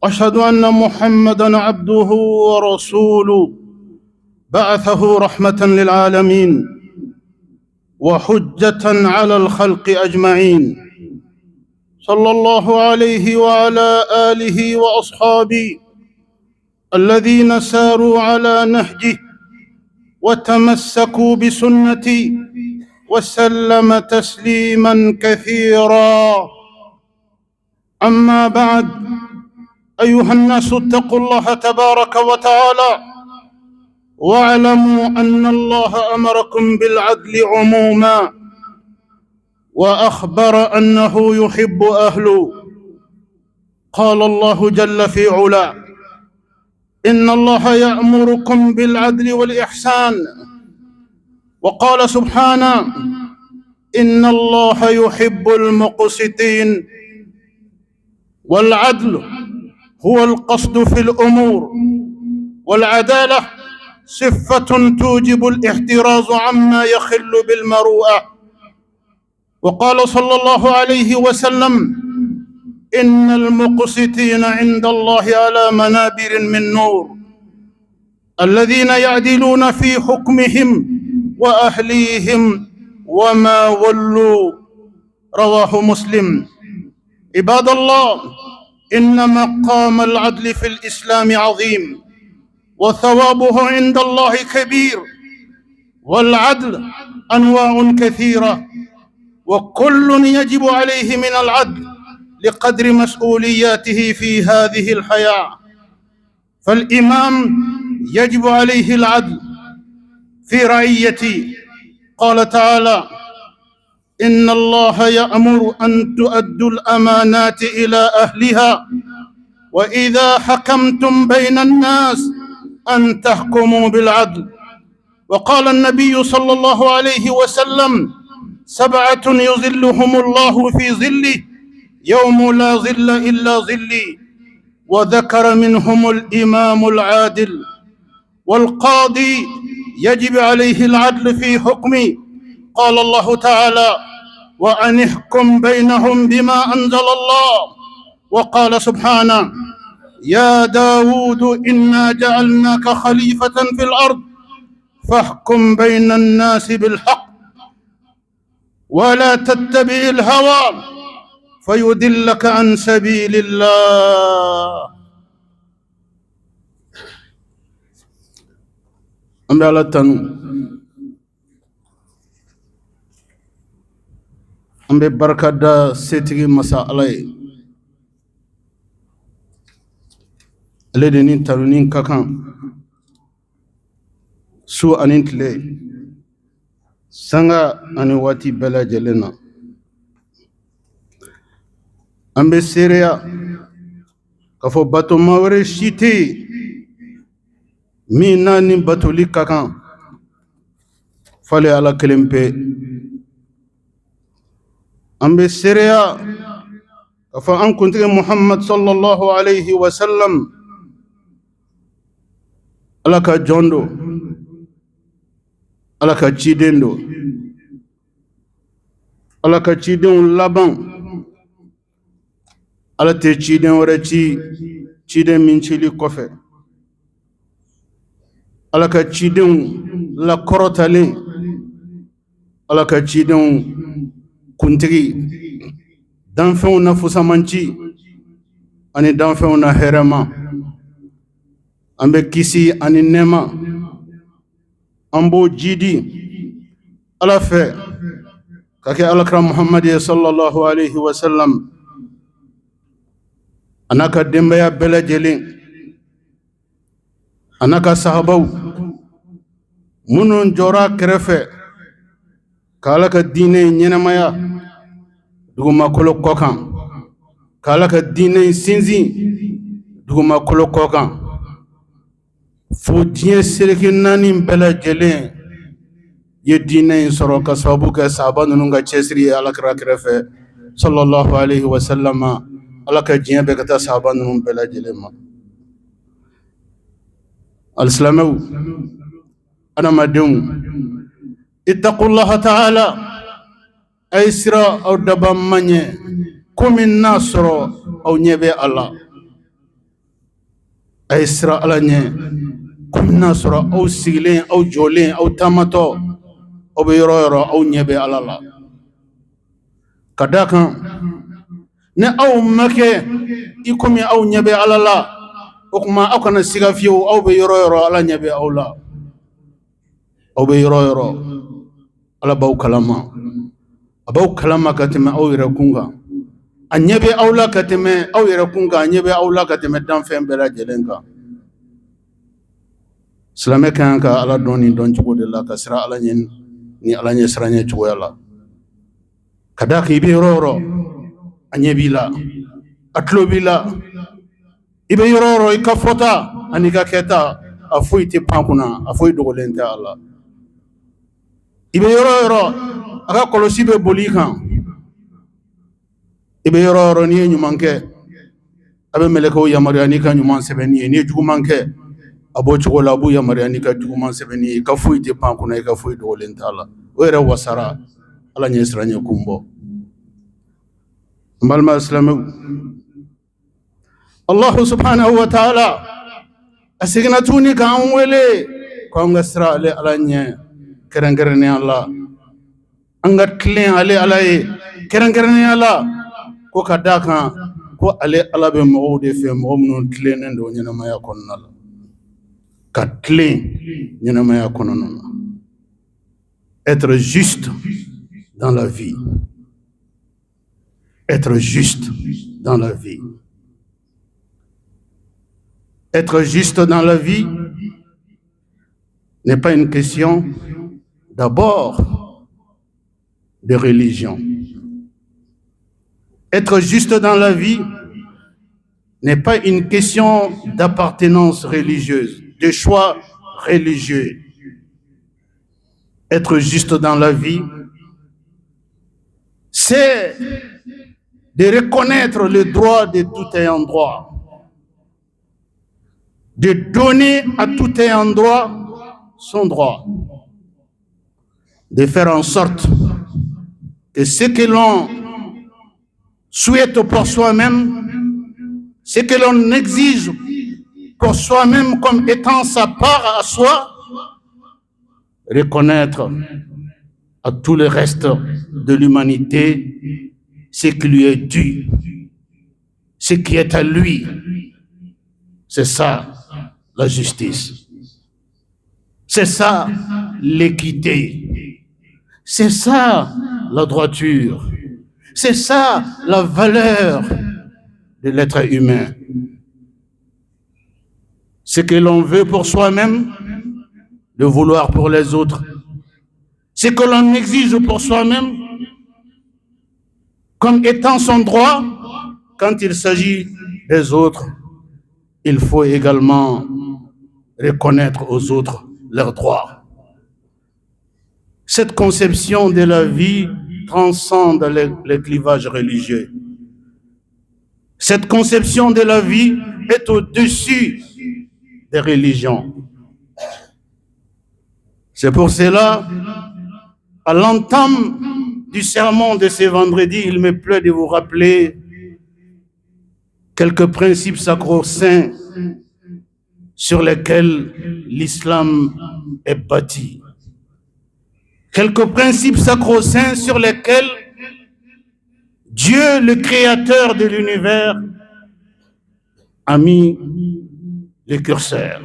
أشهد أن محمدًا عبده ورسوله بعثه رحمة للعالمين وحجة على الخلق أجمعين، صلى الله عليه وعلى آله وأصحابه الذين ساروا على نهجه وتمسكوا بسنته وسلم تسليما كثيرا. أما بعد، أيها الناس اتقوا الله تبارك وتعالى واعلموا أن الله أمركم بالعدل عموما وأخبر أنه يحب أهله. قال الله جل في علاه: إن الله يأمركم بالعدل والإحسان. وقال سبحانه: إن الله يحب المقسطين. والعدل هو القصد في الأمور، والعدالة صفة توجب الاحتراز عما يخل بالمروءة. وقال صلى الله عليه وسلم: إن المقسطين عند الله على منابر من نور، الذين يعدلون في حكمهم وأهليهم وما ولوا. رواه مسلم. عباد الله، إن مقام العدل في الإسلام عظيم وثوابه عند الله كبير، والعدل أنواع كثيرة، وكل يجب عليه من العدل لقدر مسؤولياته في هذه الحياة. فالإمام يجب عليه العدل في رعيته. قال تعالى: إن الله يأمر أن تؤدوا الأمانات إلى أهلها وإذا حكمتم بين الناس أن تحكموا بالعدل. وقال النبي صلى الله عليه وسلم: 7 يظلهم الله في ظله يوم لا ظل إلا ظلي. وذكر منهم الإمام العادل. والقاضي يجب عليه العدل في حكمه. قال الله تعالى: وأن احكم بينهم بما أنزل الله. وقال سبحانه: يا داود إنا جعلناك خليفة في الأرض فاحكم بين الناس بالحق ولا تتبع الهوى فيدلك عن سبيل الله. Ambe barka da setigi masa alai aledinin tarunin kakan su anin tile sanga ani wati bela jelena. Ambe sereya kafo bato mawre shite mina ni batoli kakan fale ala kelempe. Ambe sereya kafo an kuntigi Muhammad sallallahu alayhi wa sallam alaka jondo alaka chidendo alaka chiden laban alate chiden wore chiden min chili kofe alaka chiden la korotale alaka chiden kuntigi danfɛnw na fusamanci ani danfɛnw na hɛrɛma. An bɛ kisi ani nɛɛma an b'o jidi ala fɛ ka kɛ alakira Muhammad ye sallallahu alayhi wa sallam a n'a ka denbaya bɛɛ lajɛlen a n'a ka sahabaw minnu jɔra kɛrɛfɛ ka ala ka diinɛ ɲɛnamaya dugumakolo kɔkan, ka ala ka diinɛ sinsin dugumakolo kɔkan, fo diɲɛ seleke 4 bɛɛ lajɛlen ye diinɛ in sɔrɔ ka sababu kɛ sahaba ninnu ka cɛsiri ye alakira kɛrɛfɛ sallallahu alayhi wa sallam. ala ka diɲɛ bɛɛ ka taa sahaba ninnu bɛɛ lajɛlen ma. Alisilamɛw, adamadenw, ittaqullaha ta'ala, ay sira aw daba maɲɛ komi n'a sɔrɔ aw ɲɛ bɛ a la. ay sira ala ɲɛ komi n'a sɔrɔ aw sigilen aw jɔlen aw taamatɔ aw bɛ yɔrɔ yɔrɔ aw ɲɛ bɛ ala la ka d'a kan ni aw ma kɛ i komi aw ɲɛ bɛ ala la o tuma aw kana siga fiyewu aw bɛ yɔrɔ yɔrɔ ala ɲɛ bɛ aw la aw bɛ yɔrɔ yɔrɔ ala b'aw kalama a b'aw kalama ka tɛmɛ aw yɛrɛ kun kan a ɲɛ bɛ aw la ka tɛmɛ aw yɛrɛ kun kan a ɲɛ bɛ aw la ka tɛmɛ danfɛn bɛɛ lajɛlen kan silamɛ ka kan ka ala dɔn nin dɔn cogo de la ka sira ala ɲɛ ni ala ɲɛ sira ɲɛ cogoya la ka d'a kan i bɛ yɔrɔ yɔrɔ a ɲɛ b'i la a tulo b'i la i bɛ yɔrɔ yɔrɔ i ka fɔta ani ka kɛta a foyi tɛ pan kunna a foyi dogolen tɛ a la i bɛ yɔrɔ yɔrɔ a ka kɔlɔsi bɛ boli i kan i bɛ yɔrɔ yɔrɔ n'i ye ɲuman kɛ a bɛ mɛlɛkɛw yamaruya n'i ka ɲuman sɛbɛnni ye n'i ye juguman kɛ a b'o cogo la a b'u yamaruya n'i ka juguman sɛbɛnni ye i ka foyi tɛ pan kunna i ka foyi dogolen t'a la o yɛrɛ wasara ala ɲɛ sira ɲɛ kun bɔ n balima silamɛw Allahu subhanahu wa ta'ala a seginna tuguni k'an wele k'an ka sira ale ala ɲɛ kɛrɛnkɛrɛnnenya la an ka tilen ale ala ye kɛrɛnkɛrɛnnenya la ko ka d'a kan ko ale ala bɛ mɔgɔw de fɛ mɔgɔ minnu tilennen don ɲɛnamaya kɔnɔna la ka tilen ɲɛnamaya kɔnɔna na être juste dans la vie être juste dans la vie. Être juste dans la vie n'est pas une question d'abord de religion. Être juste dans la vie n'est pas une question d'appartenance religieuse, de choix religieux. Être juste dans la vie, c'est de reconnaître le droit de tout ayant droit, de donner à tout ayant droit son droit, de faire en sorte que ce que l'on souhaite pour soi-même, ce que l'on exige pour soi-même comme étant sa part à soi, reconnaître à tout le reste de l'humanité ce qui lui est dû, ce qui est à lui. C'est ça la justice. C'est ça l'équité. C'est ça la droiture. C'est ça la valeur de l'être humain. Ce que l'on veut pour soi-même, de vouloir pour les autres. Ce que l'on exige pour soi-même, comme étant son droit, quand il s'agit des autres, il faut également reconnaître aux autres leurs droits. Cette conception de la vie transcende les clivages religieux. Cette conception de la vie est au-dessus des religions. C'est pour cela, à l'entame du sermon de ce vendredi, il me plaît de vous rappeler quelques principes sacro-saints sur lesquels l'islam est bâti. Quelques principes sacro-saints sur lesquels Dieu, le créateur de l'univers, a mis le curseur.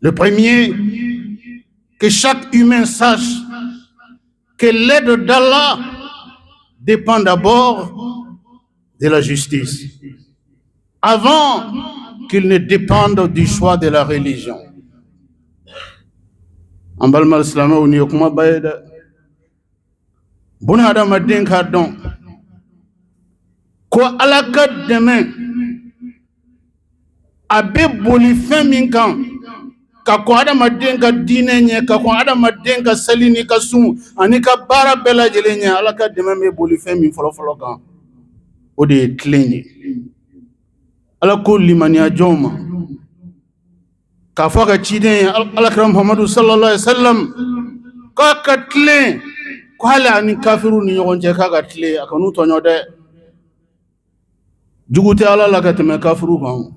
Le premier, que chaque humain sache que l'aide d'Allah dépend d'abord de la justice, avant qu'il ne dépende du choix de la religion. En balma islam ou ni okuma bayda buna adam adin ka don ko alaka demain abe boli femi kan ka ko adam adin ka dine nye ka ko adam adin ka salini ka sum ani ka bara bela jelenya alaka demain me boli femi folo kan o de clean ala ko limania joma ka faga ciden alakram Muhammadu sallallahu alaihi wasallam ka katle ko hala ni kafiru ni nyogonje ka katle akanu tonyo de Djougoute Allah la kateme kafrou.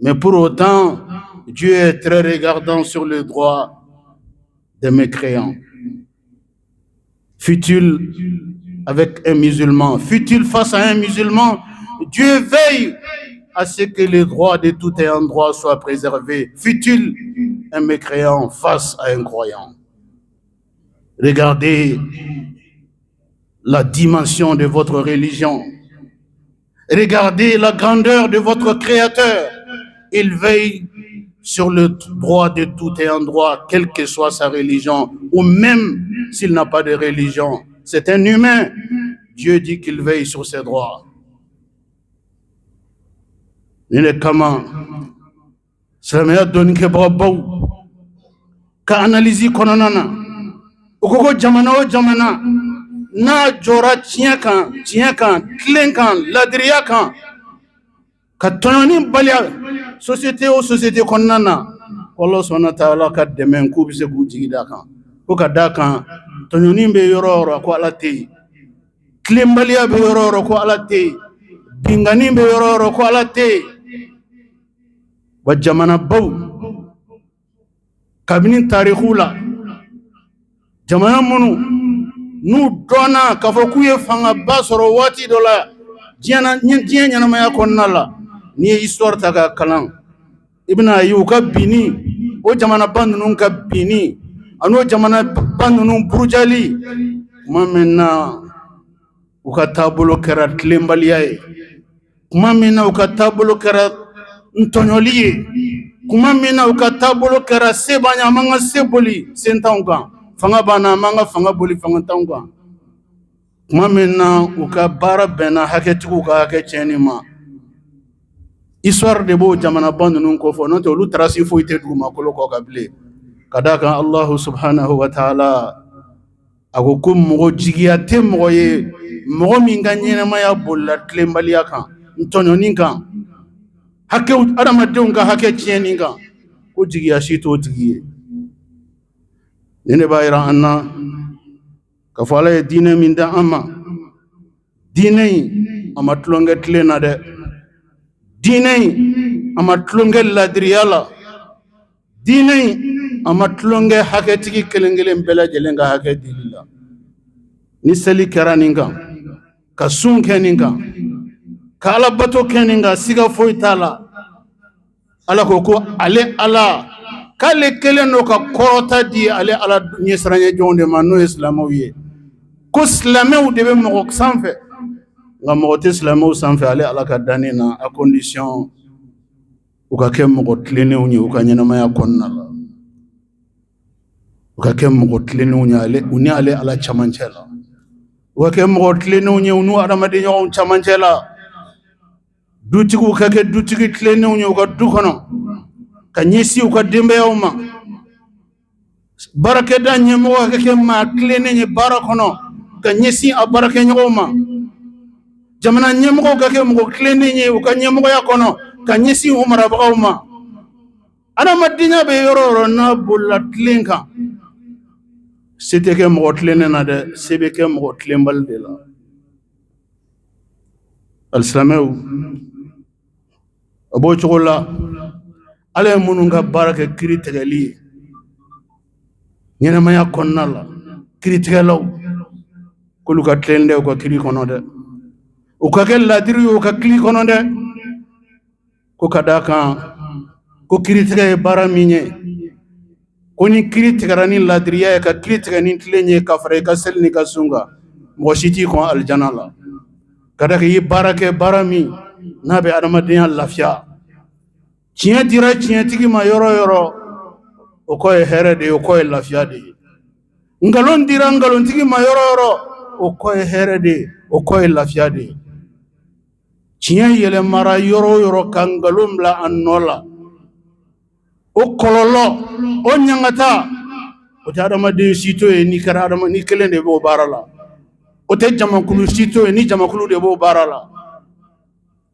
Mais pour autant, Dieu est très regardant sur le droit des mécréants. Fut-il avec un musulman, fut-il face à un musulman, Dieu veille à ce que les droits de tout et un droit soient préservés. Fut-il un mécréant face à un croyant. Regardez la dimension de votre religion. Regardez la grandeur de votre Créateur. Il veille sur le droit de tout et un droit, quelle que soit sa religion, ou même s'il n'a pas de religion. C'est un humain. Dieu dit qu'il veille sur ses droits. Il est comment? Silamɛya dɔnnikɛbagabaw ka analyse kɔnɔna na u ko jamana o jamana n'a jɔra tiɲɛ kan tilen kan ladiriya kan ka tɔɲɔni baliya société o société kɔnɔna na Allah subhanahu wa ta'ala ka dɛmɛ k'u bɛ se k'u jigi da kan ko ka da kan tɔɲɔni bɛ yɔrɔ o yɔrɔ ko Ala tɛ yen tilenbaliya bɛ yɔrɔ o yɔrɔ ko Ala tɛ yen bingani bɛ yɔrɔ o yɔrɔ ko Ala tɛ yen wa jamana baw kabini tarikhu la jamana minnu n'u dɔnna k'a fɔ k'u ye fangaba sɔrɔ waati dɔ la diɲɛ ɲɛnamaya kɔnɔna la n'i ye histoire ta k'a kalan i bɛna ye u ka binni o jamanaba ninnu ka binni ani o jamanaba ninnu burujali tuma min na u ka taabolo kɛra tilenbaliya ye tuma min na u ka taabolo kɛra ntɔɲɔli ye kuma min na u ka taabolo kɛra se b'an ye an b'an ka se boli sen t'anw kan fanga b'an na an b'an ka fanga boli fanga t'anw kan kuma min na u ka baara bɛnna hakɛtigiw ka hakɛ tiɲɛni ma histoire de b'o jamanaba ninnu kofɔ n'o tɛ olu tarasi foyi tɛ dugumakolo kɔ ka bilen ka d'a kan Allahu subhanahu wa ta'ala a ko ko mɔgɔ jigiya tɛ mɔgɔ ye mɔgɔ min ka ɲɛnamaya bolila tilenbaliya kan ntɔɲɔni kan hakɛw adamadenw ka hakɛ tiɲɛni kan ko jigiya si t'o tigi ye ni ne b'a yira an na k'a fɔ Ala ye diinɛ min da an ma diinɛ in a ma tulonkɛ tile na dɛ diinɛ in a ma tulonkɛ ladiriya la diinɛ in a ma tulonkɛ hakɛtigi kelen kelen bɛɛ lajɛlen ka hakɛ dili la ni seli kɛra nin kan ka sun kɛ nin kan ka Ala bato kɛ nin kan siga foyi t'a la Ala ko ko ale Ala k'ale kelen do ka kɔrɔta di ale Ala ɲɛsiranɲɛ jɔnw de ma n'o ye silamɛw ye ko silamɛw de bɛ mɔgɔ sanfɛ nka mɔgɔ tɛ silamɛw sanfɛ ale Ala ka danni na a condition u ka kɛ mɔgɔ tilennenw ye u ka ɲɛnamaya kɔnɔna la u ka kɛ mɔgɔ tilennenw ye u ni ale Ala cɛmancɛ la u ka kɛ mɔgɔ tilennenw ye u n'u adamaden ɲɔgɔnw cɛmancɛ la dutigiw ka kɛ dutigi tilennenw ye u ka du kɔnɔ ka ɲɛsin u ka denbayaw ma baarakɛda ɲɛmɔgɔ ka kɛ maa tilennen ye baara kɔnɔ ka ɲɛsin a baarakɛɲɔgɔnw ma jamana ɲɛmɔgɔw ka kɛ mɔgɔ tilennen ye u ka ɲɛmɔgɔya kɔnɔ ka ɲɛsin u marabagaw ma adamadenya bɛ yɔrɔ o yɔrɔ n'a bolila tilen kan se tɛ kɛ mɔgɔ tilennen na dɛ se bɛ kɛ mɔgɔ tilenbali de la alisilamɛw a b'o cogo la Ala ye minnu ka baara kɛ kiri tigɛli ye ɲɛnamaya kɔnɔna la kiritigɛlaw k'olu ka tilen dɛ u ka kiri kɔnɔ dɛ u ka kɛ ladiri ye u ka kiri kɔnɔ dɛ ko ka d'a kan ko kiritigɛ ye baara min ye ko ni kiri tigɛra ni ladiriya ye ka kiri tigɛ ni tilen ye ka fara i ka seli ni ka sun kan mɔgɔ si t'i kɔn alijana la ka d'a kan i ye baara kɛ baara min n'a bɛ adamadenya lafiya tiɲɛ dira tiɲɛtigi ma yɔrɔ o yɔrɔ o kɔ ye hɛrɛ de ye o kɔ ye lafiya de ye nkalon dira nkalontigi ma yɔrɔ o yɔrɔ o kɔ ye hɛrɛ de ye o kɔ ye lafiya de ye tiɲɛ yɛlɛmara yɔrɔ o yɔrɔ ka nkalon bila a nɔ la o kɔlɔlɔ o ɲangata o tɛ adamaden si to ye n'i kɛra ni kelen de b'o baara la o tɛ jamakulu si to ye ni jamakulu de b'o baara la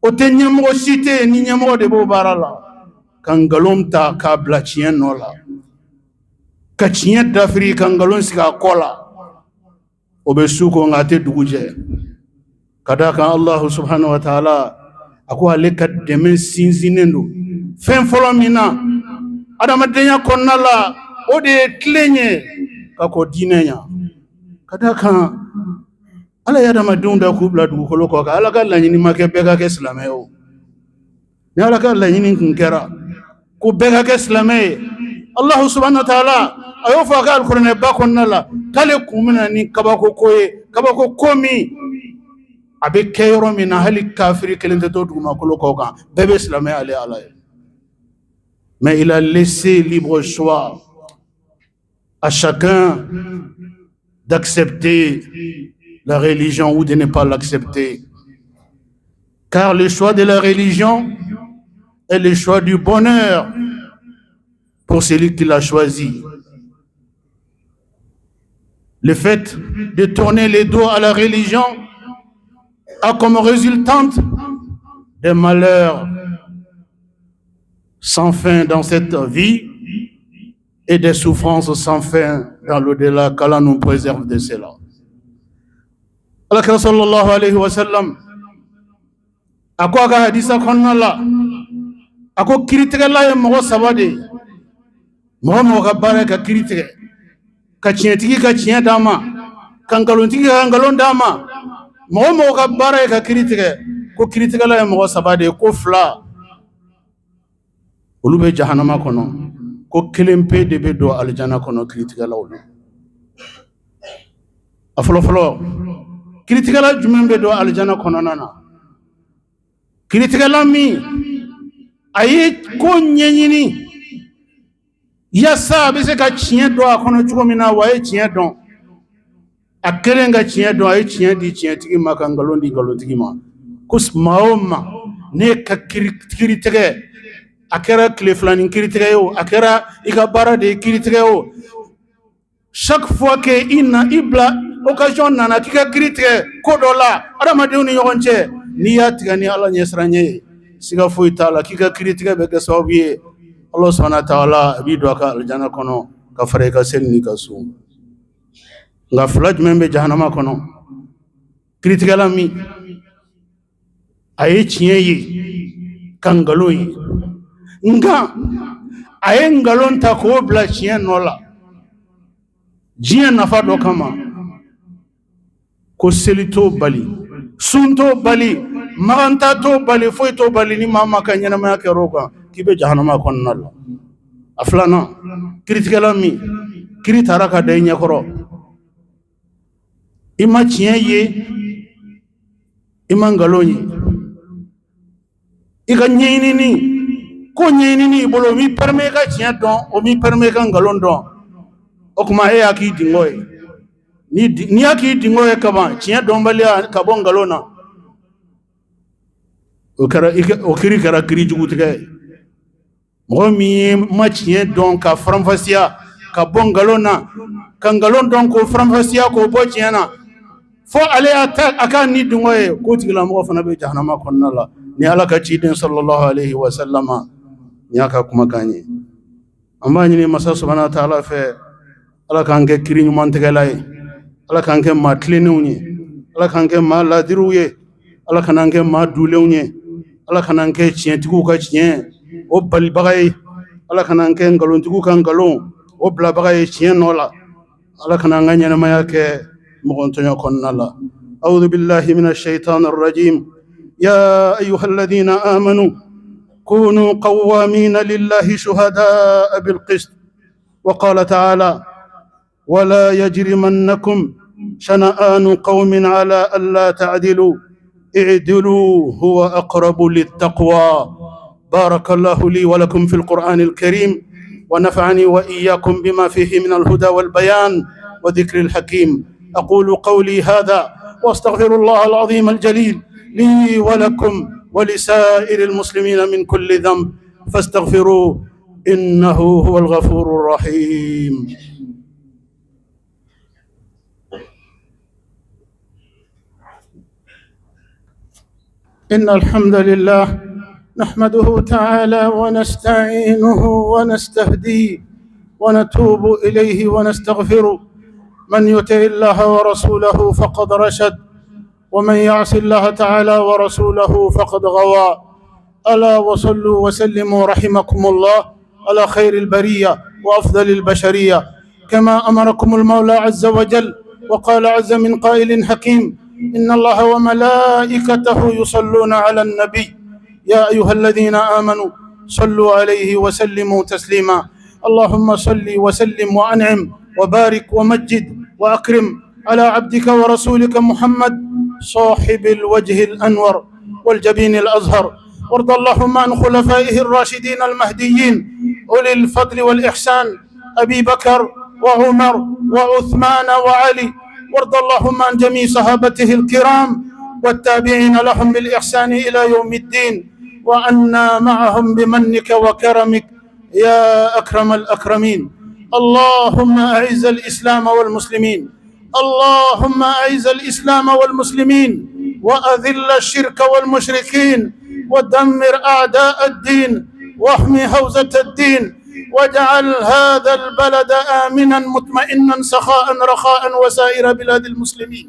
o tɛ ɲɛmɔgɔ si tɛ ye ni ɲɛmɔgɔ de b'o baara la ka nkalon ta k'a bila tiɲɛ nɔ la ka tiɲɛ dafiri ka nkalon sigi a kɔ la o bɛ su ko nka a tɛ dugu jɛ ka d'a kan Allahu subhanahu wa ta'ala ako ale ka dɛmɛ sinsinnen don fɛn fɔlɔ min na adamadenya kɔnɔna la o de ye tilen ye ka kɔ diinɛ ɲa ka da kan ala ye adamadenw da k'u bila dugukolo kɔ kan ala ka laɲini ma kɛ bɛɛ ka kɛ silamɛ ye o ni ala ka laɲini kun kɛra ko bɛɛ ka kɛ silamɛ ye Allahu subhanahu wa ta'ala a y'o fɔ a ka alikuranɛba kɔnɔna la k'ale kun bɛna ni kabako ko ye kabako ko min a bɛ kɛ yɔrɔ min na hali kafiri kelen tɛ to dugumakolo kɔ kan bɛɛ bɛ silamɛ ale ala ye mais il a laissé libre choix à chacun d'accepter la religion ou de ne pas l'accepter. Car le choix de la religion est le choix du bonheur pour celui qui l'a choisi. Le fait de tourner les dos à la religion a comme résultante des malheurs sans fin dans cette vie et des souffrances sans fin dans l'au-delà, qu'Allah nous préserve de cela. Allah sallallahu alayhi wa sallam ako aga hadisa konna la ako kiritige la ye mogo sabade mogo ka bare ka kiritige ka tientigi ka tien dama kangalontigi ka ngalon dama mogo ka bare ka kiritige ko kiritige la ye mogo sabade ko fla olu be jahannama kono ko kelempe de be do aljana kono kiritige la olu afolo folo kiritigala jumɛn bɛ don alijana kɔnɔna na kiritigala min a ye ko ɲɛɲini yasa a bɛ se ka tiɲɛ dɔn a kɔnɔ cogo min na wa a ye tiɲɛ dɔn a kɛlen ka tiɲɛ dɔn a ye tiɲɛ di tiɲɛtigi ma ka nkalon di nkalonitigi ma ko maa o maa ne ka kiritigɛ a kɛra tile filanin kiritigɛ ye o a kɛra i ka baara de ye kiritigɛ ye o chaque fois que i bila occasion nana k'i ka kiri tigɛ ko dɔ la adamadenw ni ɲɔgɔn cɛ n'i y'a tigɛ ni ala ɲɛsiranɲɛ ye siga foyi t'a la k'i ka kiri tigɛ bɛ kɛ sababu ye ala subhanahu wa ta'ala a b'i don a ka alijana kɔnɔ ka fara i ka seli n'i ka sun nka fila jumɛn bɛ jahanama kɔnɔ kiritigɛla min a ye tiɲɛ ye ka nkalon ye nka a ye nkalon ta k'o bila tiɲɛ nɔ la diɲɛ nafa dɔ kama ko seli t'o bali sun t'o bali maganta t'o bali foyi t'o bali ni maa ma ka ɲɛnamaya kɛra o kan k'i bɛ jahanama kɔnɔna la a filanan kiritigɛla min kiri taara ka da i ɲɛkɔrɔ i ma tiɲɛ ye i ma nkalon ye i ka ɲɛɲinini ko ɲɛɲinini i bolo o m'i permet i ka tiɲɛ dɔn o m'i permet i ka nkalon dɔn o tuma e y'a k'i dingɔ ye ni y'a k'i dingɔ ye kaban tiɲɛ dɔnbaliya ka bɔ nkalon na o kiri kɛra kiri jugutigɛ ye mɔgɔ min ye ma tiɲɛ dɔn ka faranfasiya ka bɔ nkalon na ka nkalon dɔn k'o faranfasiya k'o bɔ tiɲɛ na fo ale a k'a ni dingɔ ye k'o tigilamɔgɔ fana bɛ jahanama kɔnɔna la ni ala ka ciden sallallahu alaihi wa sallama ni y'a ka kumakan ye an b'a ɲini masa subhanahu wa ta'ala fɛ ala k'an kɛ kiri ɲuman tigɛla ye ala k'an kɛ maa tilennenw ye ala k'an kɛ maa ladiriw ye ala kan'an kɛ maa dulenw ye ala kan'an kɛ tiɲɛtigiw ka tiɲɛ o balibaga ye ala kan'an kɛ nkalontigiw ka nkalon o bilabaga ye tiɲɛ nɔ la ala kan'an ka ɲɛnamaya kɛ mɔgɔntɔɲɔ kɔnɔna la a'udhu billahi minash shaitanir rajim ya ayyuhalladhina amanu kunu qawwamina lillahi shuhada'a bil qist wa qala ta'ala ولا يجرمنكم شنآن قوم على ألا تعدلوا اعدلوا هو أقرب للتقوى بارك الله لي ولكم في القرآن الكريم ونفعني وإياكم بما فيه من الهدى والبيان وذكر الحكيم أقول قولي هذا واستغفر الله العظيم الجليل لي ولكم ولسائر المسلمين من كل ذنب فاستغفروه إنه هو الغفور الرحيم إن الحمد لله نحمده تعالى ونستعينه ونستهديه ونتوب إليه ونستغفره من يطع الله ورسوله فقد رشد ومن يعص الله تعالى ورسوله فقد غوى. ألا وصلوا وسلموا رحمكم الله على خير البرية وأفضل البشرية، كما أمركم المولى عز وجل وقال عز من قائل حكيم: إن الله وملائكته يصلون على النبي يا أيها الذين آمنوا صلوا عليه وسلموا تسليما. اللهم صل وسلم وأنعم وبارك ومجد وأكرم على عبدك ورسولك محمد صاحب الوجه الأنور والجبين الأزهر، وارض اللهم عن خلفائه الراشدين المهديين أولي الفضل والإحسان أبي بكر وعمر وعثمان وعلي، وارض اللهم عن جميع صحابته الكرام والتابعين لهم بالإحسان إلى يوم الدين، وأنا معهم بمنك وكرمك يا أكرم الأكرمين. اللهم أعز الإسلام والمسلمين، اللهم أعز الإسلام والمسلمين، وأذل الشرك والمشركين، ودمر أعداء الدين، واحمي حوزة الدين، واجعل هذا البلد آمنا مطمئنا سخاء رخاء وسائر بلاد المسلمين.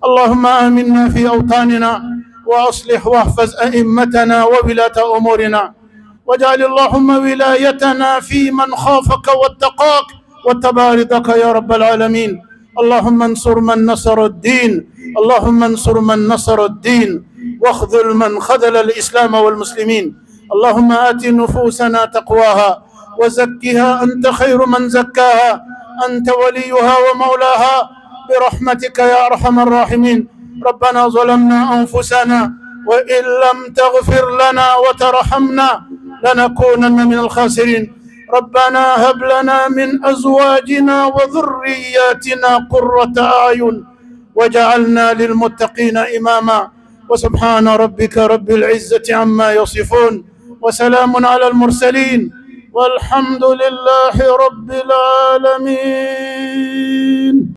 اللهم آمنا في أوطاننا، وأصلح واحفظ أئمتنا وولاة أمورنا، واجعل اللهم ولايتنا في من خافك واتقاك واتبع رضاك يا رب العالمين. اللهم انصر من نصر الدين، اللهم انصر من نصر الدين، واخذل من خذل الإسلام والمسلمين. اللهم آت نفوسنا تقواها وزكها أنت خير من زكاها، أنت وليها ومولاها برحمتك يا أرحم الراحمين. ربنا ظلمنا أنفسنا وإن لم تغفر لنا وترحمنا لنكونن من الخاسرين. ربنا هب لنا من أزواجنا وذرياتنا قرة أعين وجعلنا للمتقين إماما. وسبحان ربك رب العزة عما يصفون، وسلام على المرسلين، والحمد لله رب العالمين.